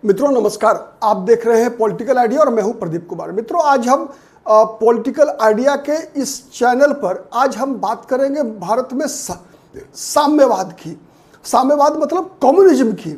मित्रों नमस्कार, आप देख रहे हैं पॉलिटिकल आइडिया और मैं हूं प्रदीप कुमार। मित्रों आज हम पॉलिटिकल आइडिया के इस चैनल पर आज हम बात करेंगे भारत में साम्यवाद की। साम्यवाद मतलब कम्युनिज्म की।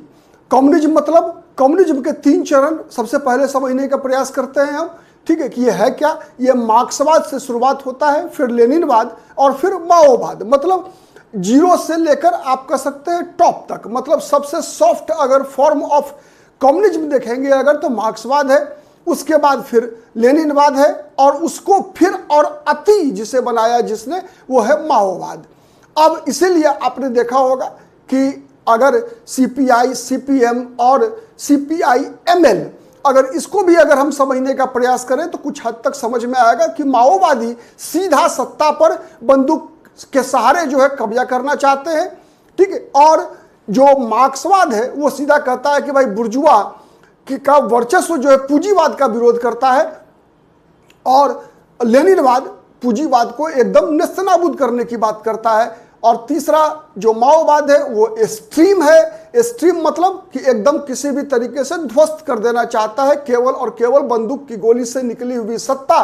कम्युनिज्म मतलब कम्युनिज्म के तीन चरण सबसे पहले समझने का प्रयास करते हैं हम। ठीक है कि ये है क्या। ये मार्क्सवाद से शुरुआत होता है, फिर लेनिनवाद और फिर माओवाद। मतलब जीरो से लेकर आप कह सकते हैं टॉप तक, मतलब सबसे सॉफ्ट अगर फॉर्म ऑफ कम्युनिज्म देखेंगे अगर तो मार्क्सवाद है, उसके बाद फिर लेनिनवाद है और उसको फिर और अति जिसे बनाया जिसने वो है माओवाद। अब इसीलिए आपने देखा होगा कि अगर सीपीआई, सीपीएम और सीपीआई-एमएल अगर इसको भी अगर हम समझने का प्रयास करें तो कुछ हद तक समझ में आएगा कि माओवादी सीधा सत्ता पर बंदूक के सहारे जो है कब्जा करना चाहते हैं। ठीक है, और जो मार्क्सवाद है वो सीधा कहता है कि भाई बुर्जुआ का वर्चस्व जो है पूंजीवाद का विरोध करता है, और लेनिनवाद पूंजीवाद को एकदम नेस्तनाबूद करने की बात करता है। और तीसरा जो माओवाद है वो एक्सट्रीम है। एक्सट्रीम मतलब कि एकदम किसी भी तरीके से ध्वस्त कर देना चाहता है, केवल और केवल बंदूक की गोली से निकली हुई सत्ता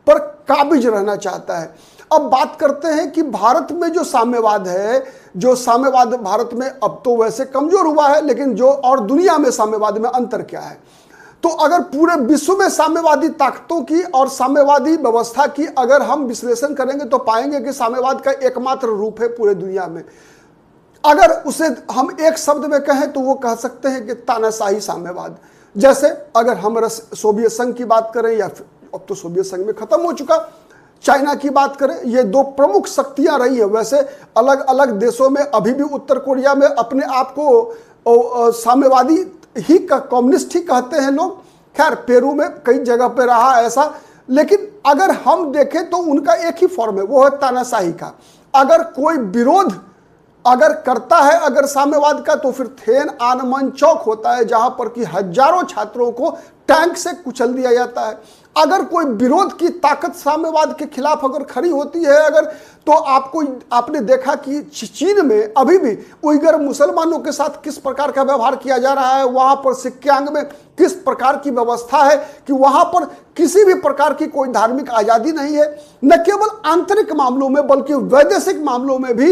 पर काबिज रहना चाहता है। अब बात करते हैं कि भारत में जो साम्यवाद है, जो साम्यवाद भारत में अब तो वैसे कमजोर हुआ है, लेकिन जो और दुनिया में साम्यवाद में अंतर क्या है। तो अगर पूरे विश्व में साम्यवादी ताकतों की और साम्यवादी व्यवस्था की अगर हम विश्लेषण करेंगे तो पाएंगे कि साम्यवाद का एकमात्र रूप है पूरे दुनिया में। अगर उसे हम एक शब्द में कहें तो वो कह सकते हैं कि तानाशाही साम्यवाद। जैसे अगर हम सोवियत संघ की बात करें, या अब तो सोवियत संघ में खत्म हो चुका, चाइना की बात करें, ये दो प्रमुख शक्तियां रही है। वैसे अलग अलग देशों में अभी भी उत्तर कोरिया में अपने आप को साम्यवादी ही का कम्युनिस्ट ही कहते हैं लोग। खैर पेरू में कई जगह पे रहा ऐसा, लेकिन अगर हम देखें तो उनका एक ही फॉर्म है, वो है तानाशाही का। अगर कोई विरोध अगर करता है अगर साम्यवाद का तो फिर थेन आनमन चौक होता है, जहां पर कि हजारों छात्रों को टैंक से कुचल दिया जाता है। अगर कोई विरोध की ताकत साम्यवाद के खिलाफ अगर खड़ी होती है अगर, तो आपने देखा कि चीन में अभी भी उइगर मुसलमानों के साथ किस प्रकार का व्यवहार किया जा रहा है, वहां पर सिक्यांग में किस प्रकार की व्यवस्था है कि वहां पर किसी भी प्रकार की कोई धार्मिक आजादी नहीं है। न केवल आंतरिक मामलों में बल्कि वैदेशिक मामलों में भी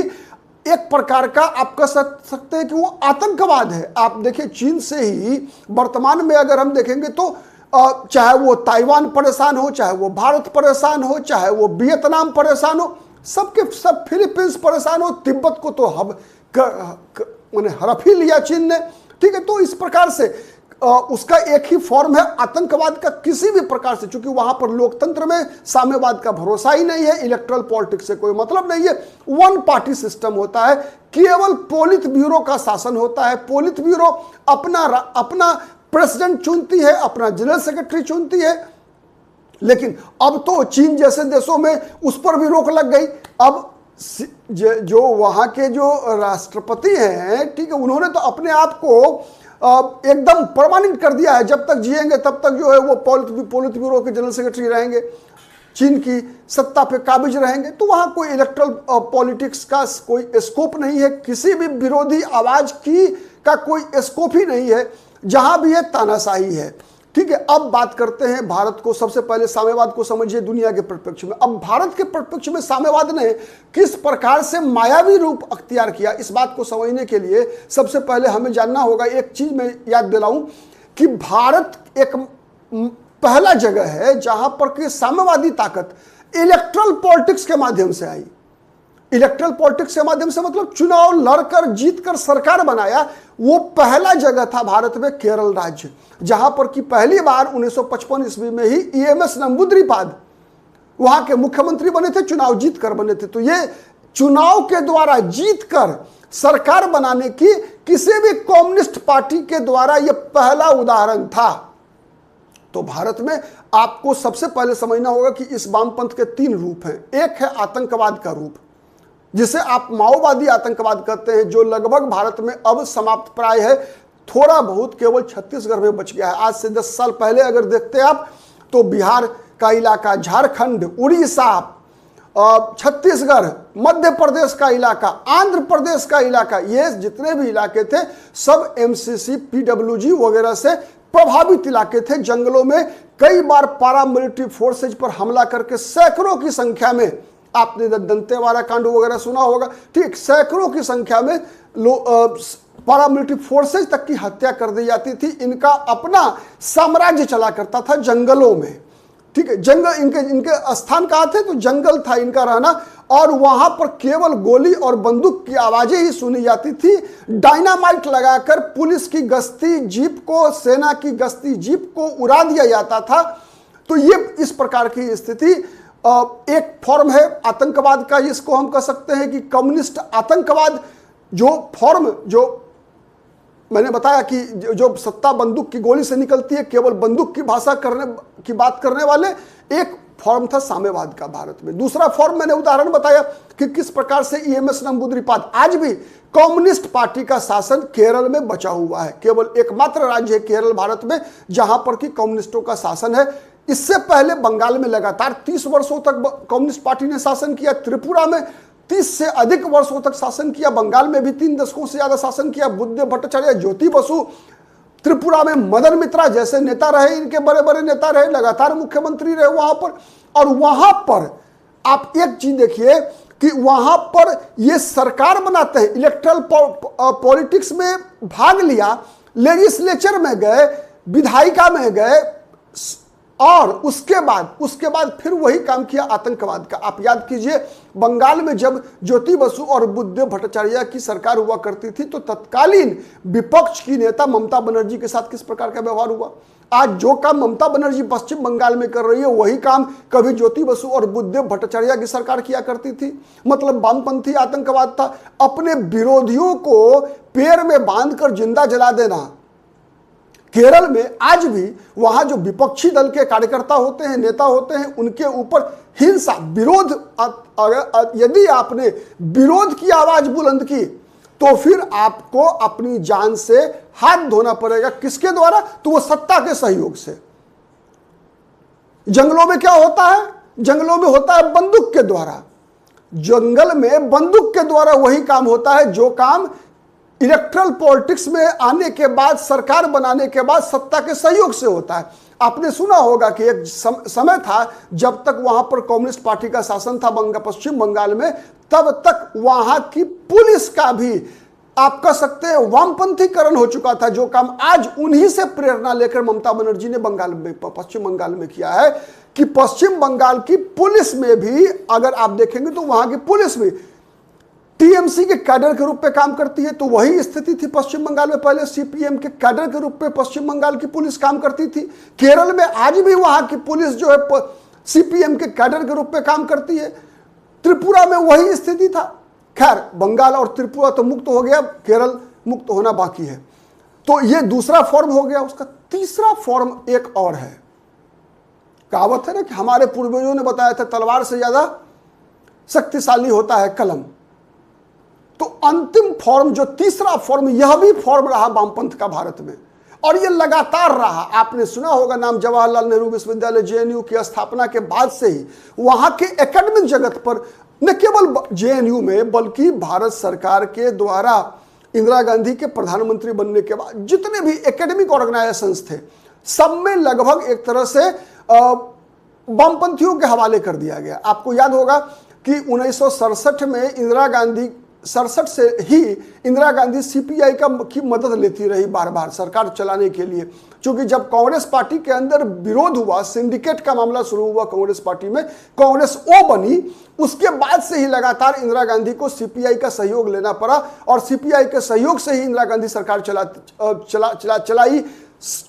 एक प्रकार का आप कह सकते हैं कि वो आतंकवाद है। आप देखिए चीन से ही वर्तमान में अगर हम देखेंगे तो चाहे वो ताइवान परेशान हो, चाहे वो भारत परेशान हो, चाहे वो वियतनाम परेशान हो, सबके सब फिलीपींस परेशान हो, तिब्बत को तो हड़प ही लिया चीन ने। ठीक है, तो इस प्रकार से उसका एक ही फॉर्म है आतंकवाद का। किसी भी प्रकार से, चूंकि वहां पर लोकतंत्र में साम्यवाद का भरोसा ही नहीं है, इलेक्ट्रल पॉलिटिक्स से कोई मतलब नहीं है, वन पार्टी सिस्टम होता है, केवल पोलित ब्यूरो का शासन होता है। पोलित ब्यूरो अपना प्रेसिडेंट चुनती है, अपना जनरल सेक्रेटरी चुनती है। लेकिन अब तो चीन जैसे देशों में उस पर भी रोक लग गई। अब जो वहां के जो राष्ट्रपति हैं, ठीक है, उन्होंने तो अपने आप को एकदम परमानेंट कर दिया है, जब तक जिएंगे तब तक जो है वो पोलित ब्यूरो के जनरल सेक्रेटरी रहेंगे, चीन की सत्ता पे काबिज रहेंगे। तो वहां कोई इलेक्ट्रल पॉलिटिक्स का कोई स्कोप नहीं है, किसी भी विरोधी आवाज का कोई स्कोप ही नहीं है, जहां भी है तानाशाही है। ठीक है, अब बात करते हैं भारत को। सबसे पहले साम्यवाद को समझिए दुनिया के परिप्रेक्ष्य में। अब भारत के परिप्रेक्ष्य में साम्यवाद ने किस प्रकार से मायावी रूप अख्तियार किया, इस बात को समझने के लिए सबसे पहले हमें जानना होगा। एक चीज मैं याद दिलाऊं कि भारत एक पहला जगह है जहां पर कि साम्यवादी ताकत इलेक्ट्रल पॉलिटिक्स के माध्यम से आई। इलेक्ट्रल पॉलिटिक्स के माध्यम से मतलब चुनाव लड़कर जीतकर सरकार बनाया। वो पहला जगह था भारत में केरल राज्य, जहां पर कि पहली बार 1955 ईस्वी में ही ईएमएस नंबूद्रिपाद वहां के मुख्यमंत्री बने थे, चुनाव जीतकर बने थे। तो ये चुनाव के द्वारा जीतकर सरकार बनाने की किसी भी कम्युनिस्ट पार्टी के द्वारा यह पहला उदाहरण था। तो भारत में आपको सबसे पहले समझना होगा कि इस वामपंथ के तीन रूप हैं। एक है आतंकवाद का रूप, जिसे आप माओवादी आतंकवाद कहते हैं, जो लगभग भारत में अब समाप्त प्राय है, थोड़ा बहुत केवल छत्तीसगढ़ में बच गया है। आज से 10 साल पहले अगर देखते आप तो बिहार का इलाका, झारखंड, उड़ीसा, छत्तीसगढ़, मध्य प्रदेश का इलाका, आंध्र प्रदेश का इलाका, ये जितने भी इलाके थे सब एमसीसी, पीडब्ल्यूजी वगैरह से प्रभावित इलाके थे। जंगलों में कई बार पारामिलिट्री फोर्सेज पर हमला करके सैकड़ों की संख्या में, आपने दंतेवाड़ा कांड वगैरह सुना होगा, ठीक, सैकड़ों की संख्या में पारामिलिट्री फोर्सेज तक की हत्या कर दी जाती थी। इनका अपना साम्राज्य चला करता था जंगलों में, ठीक है। जंगल, इनके स्थान कहाँ थे? तो जंगल था इनका रहना, और वहां पर केवल गोली और बंदूक की आवाजें ही सुनी जाती थी। डायनामाइट लगाकर पुलिस की गश्ती जीप को, सेना की गश्ती जीप को उड़ा दिया जाता था। तो ये इस प्रकार की स्थिति एक फॉर्म है आतंकवाद का, इसको हम कह सकते हैं कि कम्युनिस्ट आतंकवाद। जो फॉर्म, जो मैंने बताया कि जो सत्ता बंदूक की गोली से निकलती है, केवल बंदूक की भाषा की बात करने वाले, एक फॉर्म था साम्यवाद का भारत में। दूसरा फॉर्म मैंने उदाहरण बताया कि किस प्रकार से ईएमएस नंबूदिरीपाद, आज भी कम्युनिस्ट पार्टी का शासन केरल में बचा हुआ है। केवल एकमात्र राज्य है केरल भारत में जहां पर कि कम्युनिस्टों का शासन है। इससे पहले बंगाल में लगातार 30 वर्षों तक कम्युनिस्ट पार्टी ने शासन किया, त्रिपुरा में 30 से अधिक वर्षों तक शासन किया, बंगाल में भी 3 दशकों से ज्यादा शासन किया। बुद्ध भट्टाचार्य, ज्योति बसु, त्रिपुरा में मदन मित्रा जैसे नेता रहे, इनके बड़े बड़े नेता रहे, लगातार मुख्यमंत्री रहे वहां पर। और वहां पर आप एक चीज देखिए कि वहां पर ये सरकार बनाते हैं, इलेक्ट्रल पॉलिटिक्स में भाग लिया, लेजिस्लेचर में गए, विधायिका में गए, और उसके बाद फिर वही काम किया आतंकवाद का। आप याद कीजिए, बंगाल में जब ज्योति बसु और बुद्ध भट्टाचार्य की सरकार हुआ करती थी तो तत्कालीन विपक्ष की नेता ममता बनर्जी के साथ किस प्रकार का व्यवहार हुआ। आज जो काम ममता बनर्जी पश्चिम बंगाल में कर रही है, वही काम कभी ज्योति बसु और बुद्ध भट्टाचार्य की सरकार किया करती थी। मतलब वामपंथी आतंकवाद था, अपने विरोधियों को पैर में बांधकर जिंदा जला देना। केरल में आज भी वहां जो विपक्षी दल के कार्यकर्ता होते हैं, नेता होते हैं, उनके ऊपर हिंसा, विरोध, यदि आपने विरोध की आवाज बुलंद की तो फिर आपको अपनी जान से हाथ धोना पड़ेगा। किसके द्वारा? तो वो सत्ता के सहयोग से। जंगलों में क्या होता है? जंगलों में होता है बंदूक के द्वारा। जंगल में बंदूक के द्वारा वही काम होता है जो काम इलेक्ट्रल पॉलिटिक्स में आने के बाद, सरकार बनाने के बाद सत्ता के सहयोग से होता है। आपने सुना होगा कि एक समय था जब तक वहां पर कम्युनिस्ट पार्टी का शासन था पश्चिम बंगाल में, तब तक वहां की पुलिस का भी आप कह सकते हैं वामपंथीकरण हो चुका था। जो काम आज उन्हीं से प्रेरणा लेकर ममता बनर्जी ने पश्चिम बंगाल में किया है कि पश्चिम बंगाल की पुलिस में भी अगर आप देखेंगे तो वहां की पुलिस भी टीएमसी के कैडर के रूप में काम करती है। तो वही स्थिति थी पश्चिम बंगाल में, पहले सीपीएम के कैडर के रूप में पश्चिम बंगाल की पुलिस काम करती थी। केरल में आज भी वहां की पुलिस जो है सीपीएम के कैडर के रूप में काम करती है। त्रिपुरा में वही स्थिति था। खैर, बंगाल और त्रिपुरा तो मुक्त हो गया, केरल मुक्त होना बाकी है। तो ये दूसरा फॉर्म हो गया। उसका तीसरा फॉर्म एक और है। कहावत है ना कि हमारे पूर्वजों ने बताया था तलवार से ज्यादा शक्तिशाली होता है कलम। तो अंतिम फॉर्म, जो तीसरा फॉर्म, यह भी फॉर्म रहा वामपंथ का भारत में, और यह लगातार रहा। आपने सुना होगा नाम जवाहरलाल नेहरू विश्वविद्यालय जेएनयू की स्थापना के बाद से ही वहां के एकेडमिक जगत पर, न केवल जेएनयू में बल्कि भारत सरकार के द्वारा इंदिरा गांधी के प्रधानमंत्री बनने के बाद जितने भी एकेडमिक ऑर्गेनाइजेशंस थे, सब में लगभग एक तरह से वामपंथियों के हवाले कर दिया गया। आपको याद होगा कि 1967 में इंदिरा गांधी 67 से ही इंदिरा गांधी सीपीआई की मदद लेती रही बार बार सरकार चलाने के लिए। क्योंकि जब कांग्रेस पार्टी के अंदर विरोध हुआ, सिंडिकेट का मामला शुरू हुआ कांग्रेस पार्टी में, कांग्रेस ओ बनी, उसके बाद से ही लगातार इंदिरा गांधी को सीपीआई का सहयोग लेना पड़ा, और सीपीआई के सहयोग से ही इंदिरा गांधी सरकार चलाई।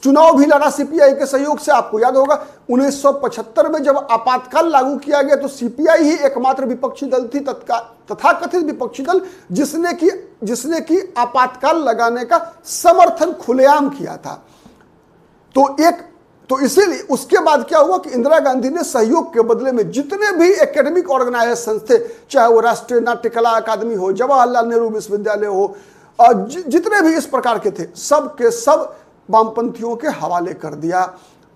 चुनाव भी लड़ा सीपीआई के सहयोग से। आपको याद होगा 1975 में जब आपातकाल लागू किया गया तो सीपीआई ही एकमात्र विपक्षी दल थी, तथाकथित विपक्षी दल, जिसने की आपातकाल लगाने का समर्थन खुलेआम किया था। तो इसीलिए उसके बाद क्या हुआ कि इंदिरा गांधी ने सहयोग के बदले में जितने भी एकेडमिक ऑर्गेनाइजेशन थे, चाहे वो राष्ट्रीय नाट्य कला अकादमी हो, जवाहरलाल नेहरू विश्वविद्यालय हो, और जितने भी इस प्रकार के थे, सब के सब वामपंथियों के हवाले कर दिया।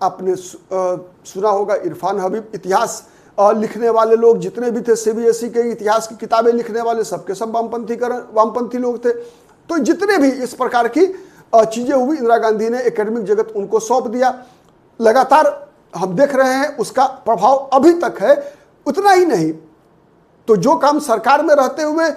आपने सुना होगा इरफान हबीब इतिहास लिखने वाले लोग जितने भी थे, सीबीएसई के इतिहास की किताबें लिखने वाले सबके सब वामपंथी लोग थे। तो जितने भी इस प्रकार की चीजें हुई, इंदिरा गांधी ने एकेडमिक जगत उनको सौंप दिया। लगातार हम देख रहे हैं उसका प्रभाव अभी तक है। उतना ही नहीं तो जो काम सरकार में रहते हुए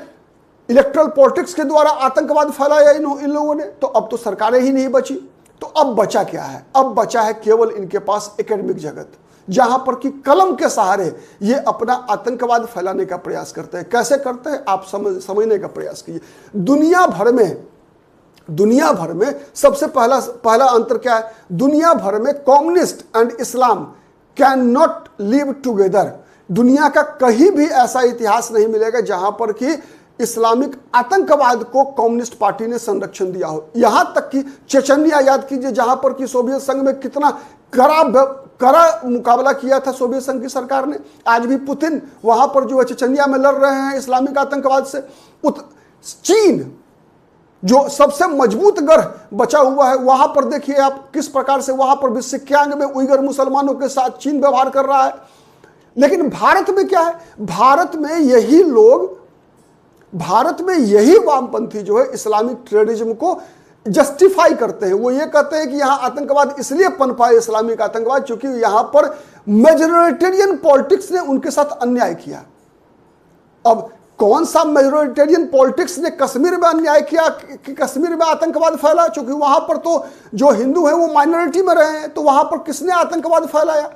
इलेक्ट्रल पॉलिटिक्स के द्वारा आतंकवाद फैलाया इन लोगों ने, तो अब तो सरकारें ही नहीं बची। तो अब बचा क्या है? अब बचा है केवल इनके पास एकेडमिक जगत, जहां पर कि कलम के सहारे ये अपना आतंकवाद फैलाने का प्रयास करते हैं। कैसे करते हैं आप समझने का प्रयास कीजिए। दुनिया भर में सबसे पहला अंतर क्या है? दुनिया भर में communist and Islam can not live together. दुनिया का कहीं भी ऐसा इतिहास नहीं मिलेगा जहां पर कि इस्लामिक आतंकवाद को कम्युनिस्ट पार्टी ने संरक्षण दिया हो। यहां तक कि चेचनिया याद कीजिए, जहां पर कि सोवियत संघ में कितना कड़ा मुकाबला किया था सोवियत संघ की सरकार ने। आज भी पुतिन वहां पर जो है चेचनिया में लड़ रहे हैं इस्लामिक आतंकवाद से। चीन जो सबसे मजबूत गढ़ बचा हुआ है, वहां पर देखिए आप किस प्रकार से वहां पर भी सिक्यांग में उइगर मुसलमानों के साथ चीन व्यवहार कर रहा है। लेकिन भारत में क्या है? भारत में यही वामपंथी जो है इस्लामिक टेररिज्म को जस्टिफाई करते हैं। वो ये कहते हैं कि यहां आतंकवाद इसलिए पनपा है, इस्लामिक आतंकवाद, क्योंकि यहां पर मेजोरिटेरियन पॉलिटिक्स ने उनके साथ अन्याय किया। अब कौन सा मेजोरिटेरियन पॉलिटिक्स ने कश्मीर में अन्याय किया कि कश्मीर में आतंकवाद फैला? क्योंकि वहां पर तो जो हिंदू है वो माइनॉरिटी में रहे हैं, तो वहां पर किसने आतंकवाद फैलाया?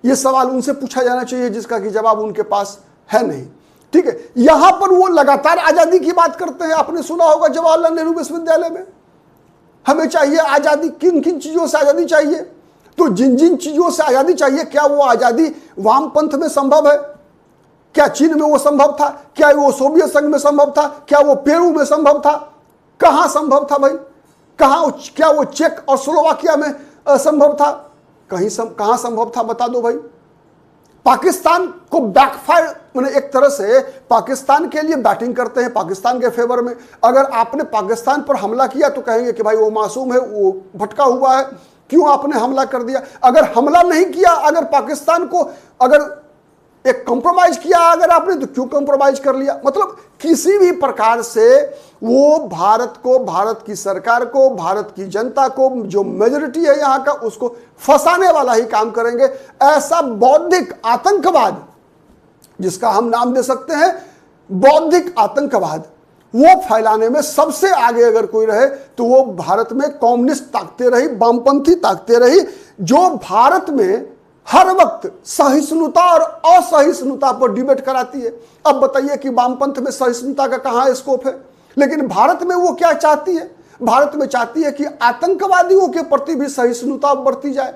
यह सवाल उनसे पूछा जाना चाहिए, जिसका कि जवाब उनके पास है नहीं। ठीक है, यहां पर वो लगातार आजादी की बात करते हैं। आपने सुना होगा जवाहरलाल नेहरू विश्वविद्यालय में हमें चाहिए आजादी। किन किन चीजों से आजादी चाहिए? तो जिन जिन चीजों से आजादी चाहिए, क्या वो आजादी वामपंथ में संभव है? क्या चीन में वो संभव था? क्या वो सोवियत संघ में संभव था? क्या वो पेरू में संभव था? कहां संभव था भाई? क्या वो चेक और स्लोवाकिया में संभव था? कहां संभव था? बता दो भाई। पाकिस्तान को बैकफायर, मैंने एक तरह से पाकिस्तान के लिए बैटिंग करते हैं, पाकिस्तान के फेवर में। अगर आपने पाकिस्तान पर हमला किया तो कहेंगे कि भाई वो मासूम है, वो भटका हुआ है, क्यों आपने हमला कर दिया? अगर हमला नहीं किया, अगर पाकिस्तान को अगर एक कंप्रोमाइज किया अगर आपने, तो क्यों कंप्रोमाइज कर लिया? मतलब किसी भी प्रकार से वो भारत को, भारत की सरकार को, भारत की जनता को, जो मेजोरिटी है यहां का, उसको फंसाने वाला ही काम करेंगे। ऐसा बौद्धिक आतंकवाद, जिसका हम नाम दे सकते हैं बौद्धिक आतंकवाद, वो फैलाने में सबसे आगे अगर कोई रहे तो वो भारत में कम्युनिस्ट ताकतें रही, वामपंथी ताकतें रही, जो भारत में हर वक्त सहिष्णुता और असहिष्णुता पर डिबेट कराती है। अब बताइए कि वामपंथ में सहिष्णुता का कहां स्कोप है? लेकिन भारत में वो क्या चाहती है? भारत में चाहती है कि आतंकवादियों के प्रति भी सहिष्णुता बरती जाए।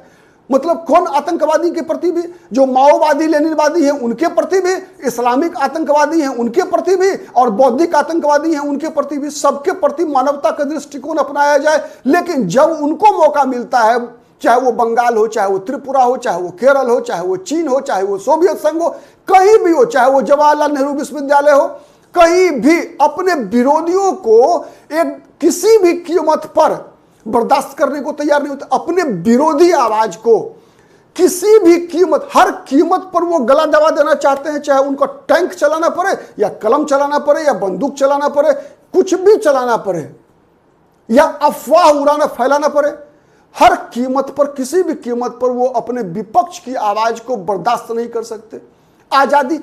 मतलब कौन आतंकवादी के प्रति भी? जो माओवादी लेनिनवादी हैं उनके प्रति भी, इस्लामिक आतंकवादी हैं उनके प्रति भी, और बौद्धिक आतंकवादी हैं उनके प्रति भी। सबके प्रति मानवता का दृष्टिकोण अपनाया जाए। लेकिन जब उनको मौका मिलता है, चाहे वो बंगाल हो, चाहे वो त्रिपुरा हो, चाहे वो केरल हो, चाहे वो चीन हो, चाहे वो सोवियत संघ हो, कहीं भी हो, चाहे वो जवाहरलाल नेहरू विश्वविद्यालय हो, कहीं भी अपने विरोधियों को एक किसी भी कीमत पर बर्दाश्त करने को तैयार नहीं होते। अपने विरोधी आवाज को किसी भी कीमत, हर कीमत पर वो गला दबा देना चाहते हैं। चाहे उनको टैंक चलाना पड़े, या कलम चलाना पड़े, या बंदूक चलाना पड़े, कुछ भी चलाना पड़े, या अफवाह उड़ाना, फैलाना पड़े, हर कीमत पर, किसी भी कीमत पर वो अपने विपक्ष की आवाज को बर्दाश्त नहीं कर सकते। आजादी,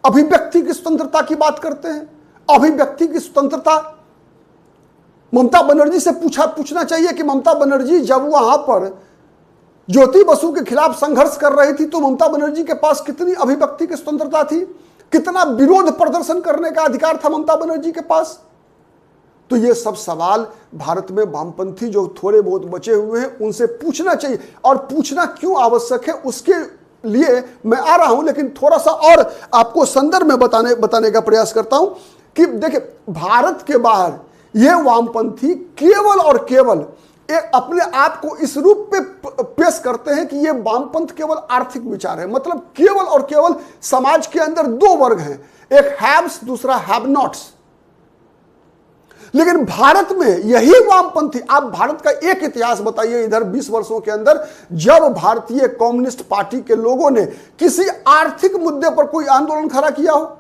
अभिव्यक्ति की स्वतंत्रता की बात करते हैं। अभिव्यक्ति की स्वतंत्रता, ममता बनर्जी से पूछना चाहिए कि ममता बनर्जी जब वहां पर ज्योति बसु के खिलाफ संघर्ष कर रही थी, तो ममता बनर्जी के पास कितनी अभिव्यक्ति की स्वतंत्रता थी? कितना विरोध प्रदर्शन करने का अधिकार था ममता बनर्जी के पास? तो ये सब सवाल भारत में वामपंथी जो थोड़े बहुत बचे हुए हैं उनसे पूछना चाहिए। और पूछना क्यों आवश्यक है उसके लिए मैं आ रहा हूं, लेकिन थोड़ा सा और आपको संदर्भ में बताने का प्रयास करता हूं कि देखिए, भारत के बाहर ये वामपंथी केवल और केवल अपने आप को इस रूप पे पेश करते हैं कि ये वामपंथ केवल आर्थिक विचार है। मतलब केवल और केवल समाज के अंदर दो वर्ग हैं, एक हैव्स, दूसरा हैव नॉट्स। लेकिन भारत में यही वामपंथी, आप भारत का एक इतिहास बताइए इधर 20 वर्षों के अंदर जब भारतीय कम्युनिस्ट पार्टी के लोगों ने किसी आर्थिक मुद्दे पर कोई आंदोलन खड़ा किया हो,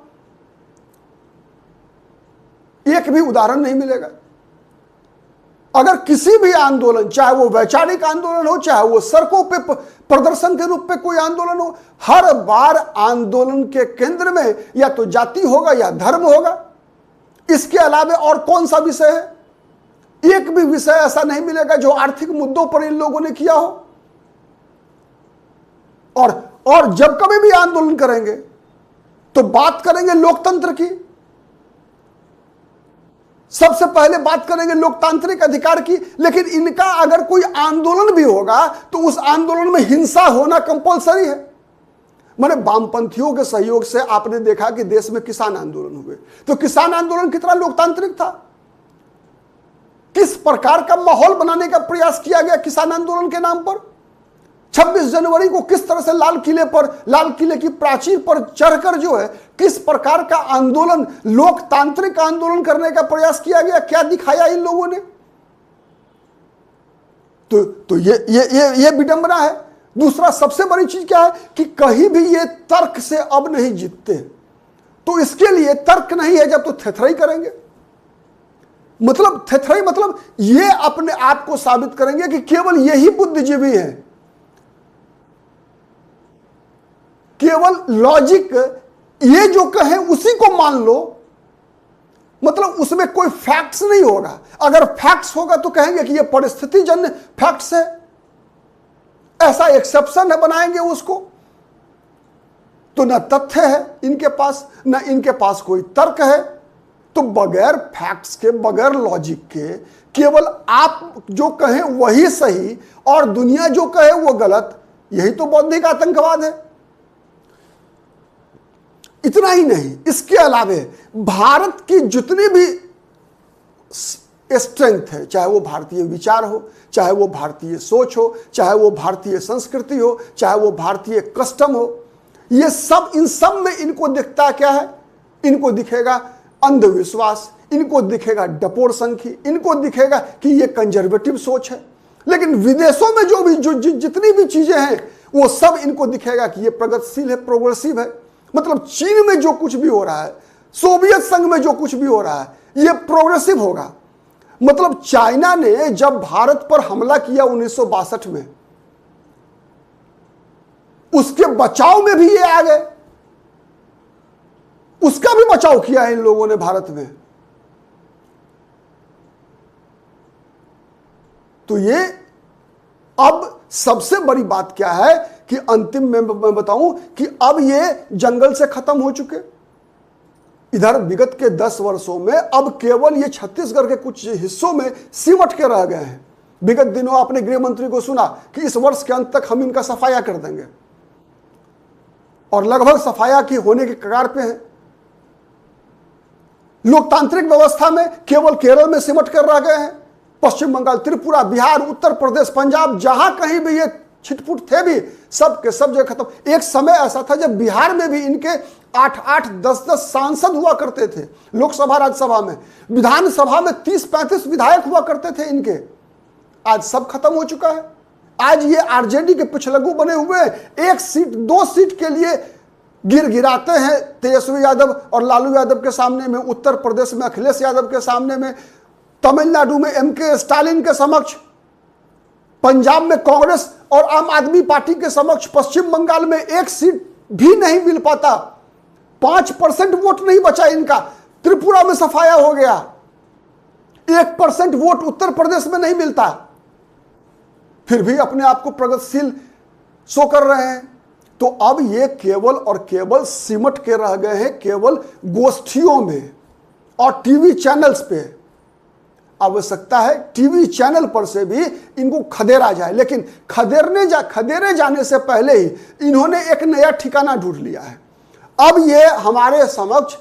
एक भी उदाहरण नहीं मिलेगा। अगर किसी भी आंदोलन, चाहे वो वैचारिक आंदोलन हो, चाहे वो सड़कों पे प्रदर्शन के रूप में कोई आंदोलन हो, हर बार आंदोलन के केंद्र में या तो जाति होगा या धर्म होगा। इसके अलावा और कौन सा विषय है? एक भी विषय ऐसा नहीं मिलेगा जो आर्थिक मुद्दों पर इन लोगों ने किया हो। और जब कभी भी आंदोलन करेंगे तो बात करेंगे लोकतंत्र की, सबसे पहले बात करेंगे लोकतांत्रिक अधिकार की। लेकिन इनका अगर कोई आंदोलन भी होगा तो उस आंदोलन में हिंसा होना कंपलसरी है। माने वामपंथियों के सहयोग से आपने देखा कि देश में किसान आंदोलन हुए, तो किसान आंदोलन कितना लोकतांत्रिक था, किस प्रकार का माहौल बनाने का प्रयास किया गया किसान आंदोलन के नाम पर। 26 जनवरी को किस तरह से लाल किले की प्राचीर पर चढ़कर जो है किस प्रकार का आंदोलन, लोकतांत्रिक आंदोलन करने का प्रयास किया गया, क्या दिखाया इन लोगों ने। तो ये विडंबना है। दूसरा सबसे बड़ी चीज क्या है कि कहीं भी ये तर्क से अब नहीं जीतते, तो इसके लिए तर्क नहीं है जब तो थेथराई करेंगे। मतलब थेथराई मतलब ये अपने आप को साबित करेंगे कि केवल यही बुद्धिजीवी है, केवल लॉजिक ये जो कहे उसी को मान लो। मतलब उसमें कोई फैक्ट्स नहीं होगा। अगर फैक्ट्स होगा तो कहेंगे कि ये परिस्थितिजन्य फैक्ट्स है, ऐसा एक्सेप्शन है, बनाएंगे उसको। तो ना तथ्य है इनके पास, ना इनके पास कोई तर्क है। तो बगैर फैक्ट्स के, बगैर लॉजिक के, केवल आप जो कहें वही सही और दुनिया जो कहे वो गलत, यही तो बौद्धिक आतंकवाद है। इतना ही नहीं, इसके अलावे भारत की जितनी भी स्ट्रेंथ है, चाहे वो भारतीय विचार हो, चाहे वो भारतीय सोच हो, चाहे वो भारतीय संस्कृति हो, चाहे वो भारतीय कस्टम हो, ये सब, इन सब में इनको दिखता क्या है? इनको दिखेगा अंधविश्वास, इनको दिखेगा डपोर संखी, इनको दिखेगा कि ये कंजर्वेटिव सोच है। लेकिन विदेशों में जो जितनी भी चीजें हैं वो सब इनको दिखेगा कि ये प्रगतिशील है, प्रोग्रेसिव है। मतलब चीन में जो कुछ भी हो रहा है, सोवियत संघ में जो कुछ भी हो रहा है, ये प्रोग्रेसिव होगा। मतलब चाइना ने जब भारत पर हमला किया 1962 में, उसके बचाव में भी ये आ गए, उसका भी बचाव किया है इन लोगों ने भारत में। तो ये अब सबसे बड़ी बात क्या है कि अंतिम में मैं बताऊं कि अब ये जंगल से खत्म हो चुके। इधर विगत के 10 वर्षों में अब केवल ये छत्तीसगढ़ के कुछ हिस्सों में सिमट के रह गए हैं। विगत दिनों आपने गृह मंत्री को सुना कि इस वर्ष के अंत तक हम इनका सफाया कर देंगे, और लगभग सफाया की होने के कगार पे है। लोकतांत्रिक व्यवस्था में केवल केरल में सिमट कर रह गए हैं। पश्चिम बंगाल, त्रिपुरा, बिहार, उत्तर प्रदेश, पंजाब, जहां कहीं भी ये छिटपुट थे भी, सब के सब जगह खत्म। एक समय ऐसा था जब बिहार में भी इनके 8-8, 10-10 सांसद हुआ करते थे लोकसभा राज्यसभा में। विधानसभा में 30-35 विधायक हुआ करते थे इनके। आज सब खत्म हो चुका है। आज ये आरजेडी के पिछलग्गू बने हुए, 1 सीट 2 सीट के लिए गिराते हैं तेजस्वी यादव और लालू यादव के सामने में, उत्तर प्रदेश में अखिलेश यादव के सामने में, तमिलनाडु में MK स्टालिन के समक्ष, पंजाब में कांग्रेस और आम आदमी पार्टी के समक्ष, पश्चिम बंगाल में 1 सीट भी नहीं मिल पाता, 5% वोट नहीं बचा इनका। त्रिपुरा में सफाया हो गया, 1% वोट उत्तर प्रदेश में नहीं मिलता, फिर भी अपने आप को प्रगतिशील शो कर रहे हैं। तो अब ये केवल और केवल सिमट के रह गए हैं केवल गोष्ठियों में और टीवी चैनल्स पे। आवश्यकता है टीवी चैनल पर से भी इनको खदेरा जाए, लेकिन खदेरे जाने से पहले ही इन्होंने एक नया ठिकाना ढूंढ लिया है। अब ये हमारे समक्ष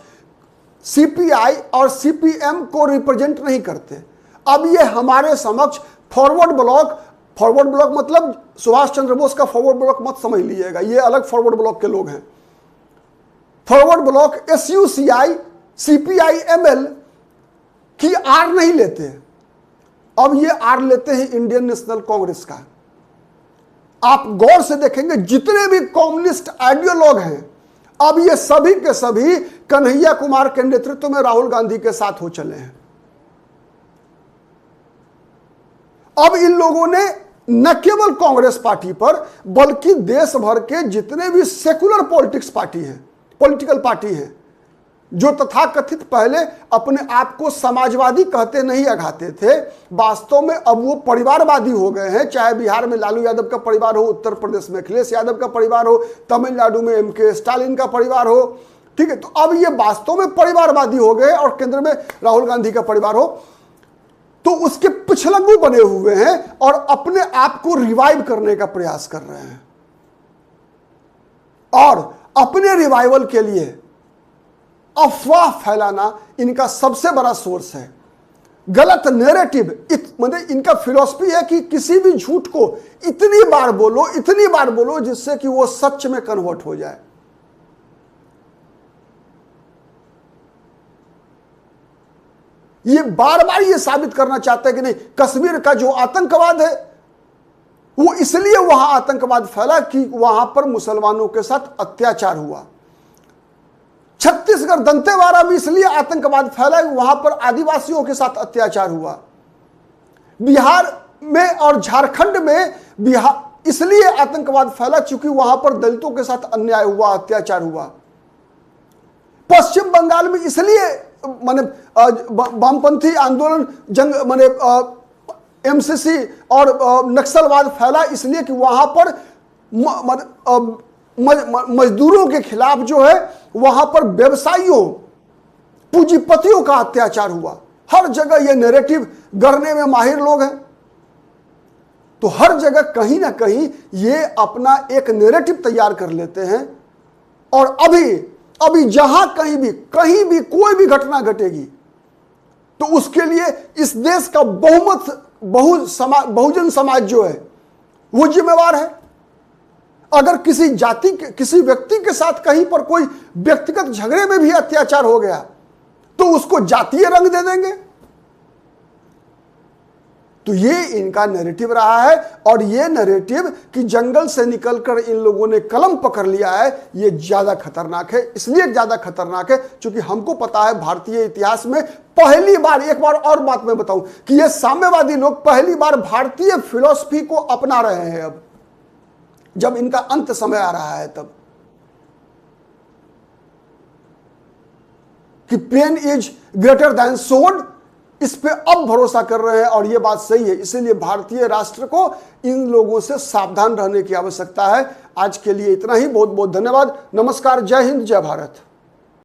CPI और CPM को रिप्रेजेंट नहीं करते। अब ये हमारे समक्ष फॉरवर्ड ब्लॉक मतलब सुभाष चंद्र बोस का फॉरवर्ड ब्लॉक मत समझ लीजिएगा, ये अलग फॉरवर्ड ब्लॉक के लोग हैं। Forward block SUCI, CPI ML कि आर नहीं लेते, अब ये आर लेते हैं इंडियन नेशनल कांग्रेस का। आप गौर से देखेंगे जितने भी कम्युनिस्ट आइडियोलॉग हैं अब ये सभी के सभी कन्हैया कुमार के नेतृत्व में राहुल गांधी के साथ हो चले हैं। अब इन लोगों ने न केवल कांग्रेस पार्टी पर बल्कि देश भर के जितने भी सेकुलर पॉलिटिकल पार्टी हैं जो तथाकथित पहले अपने आप को समाजवादी कहते नहीं अघाते थे, वास्तव में अब वो परिवारवादी हो गए हैं। चाहे बिहार में लालू यादव का परिवार हो, उत्तर प्रदेश में अखिलेश यादव का परिवार हो, तमिलनाडु में एमके स्टालिन का परिवार हो, ठीक है। तो अब ये वास्तव में परिवारवादी हो गए और केंद्र में राहुल गांधी का परिवार हो, तो उसके पिछलंगू बने हुए हैं और अपने आप को रिवाइव करने का प्रयास कर रहे हैं। और अपने रिवाइवल के लिए अफवाह फैलाना इनका सबसे बड़ा सोर्स है। गलत नैरेटिव, मतलब इनका फिलॉसफी है कि किसी भी झूठ को इतनी बार बोलो जिससे कि वो सच में कन्वर्ट हो जाए। ये बार बार ये साबित करना चाहते हैं कि नहीं, कश्मीर का जो आतंकवाद है वो इसलिए वहां आतंकवाद फैला कि वहां पर मुसलमानों के साथ अत्याचार हुआ। छत्तीसगढ़ दंतेवाड़ा में इसलिए आतंकवाद फैला कि वहां पर आदिवासियों के साथ अत्याचार हुआ। बिहार में और झारखंड में इसलिए आतंकवाद फैला क्योंकि वहां पर दलितों के साथ अन्याय हुआ, अत्याचार हुआ। पश्चिम बंगाल में इसलिए माने वामपंथी आंदोलन एमसीसी और नक्सलवाद फैला इसलिए कि वहां पर मजदूरों के खिलाफ जो है वहां पर व्यवसायियों, पूंजीपतियों का अत्याचार हुआ। हर जगह ये नैरेटिव गढ़ने में माहिर लोग हैं। तो हर जगह कहीं ना कहीं ये अपना एक नैरेटिव तैयार कर लेते हैं और अभी जहां कहीं भी कोई भी घटना घटेगी तो उसके लिए इस देश का बहुजन समाज जो है वो जिम्मेवार है। अगर किसी जाति के किसी व्यक्ति के साथ कहीं पर कोई व्यक्तिगत झगड़े में भी अत्याचार हो गया तो उसको जातीय रंग दे देंगे। तो ये इनका नैरेटिव रहा है और ये नैरेटिव कि जंगल से निकलकर इन लोगों ने कलम पकड़ लिया है, ये ज्यादा खतरनाक है। इसलिए ज्यादा खतरनाक है क्योंकि हमको पता है भारतीय इतिहास में पहली बार, एक बार और बात मैं बताऊं कि ये साम्यवादी लोग पहली बार भारतीय फिलॉसफी को अपना रहे हैं। अब जब इनका अंत समय आ रहा है तब कि pen is greater than sword, इस पे अब भरोसा कर रहे हैं और यह बात सही है। इसीलिए भारतीय राष्ट्र को इन लोगों से सावधान रहने की आवश्यकता है। आज के लिए इतना ही। बहुत बहुत धन्यवाद। नमस्कार। जय हिंद, जय भारत।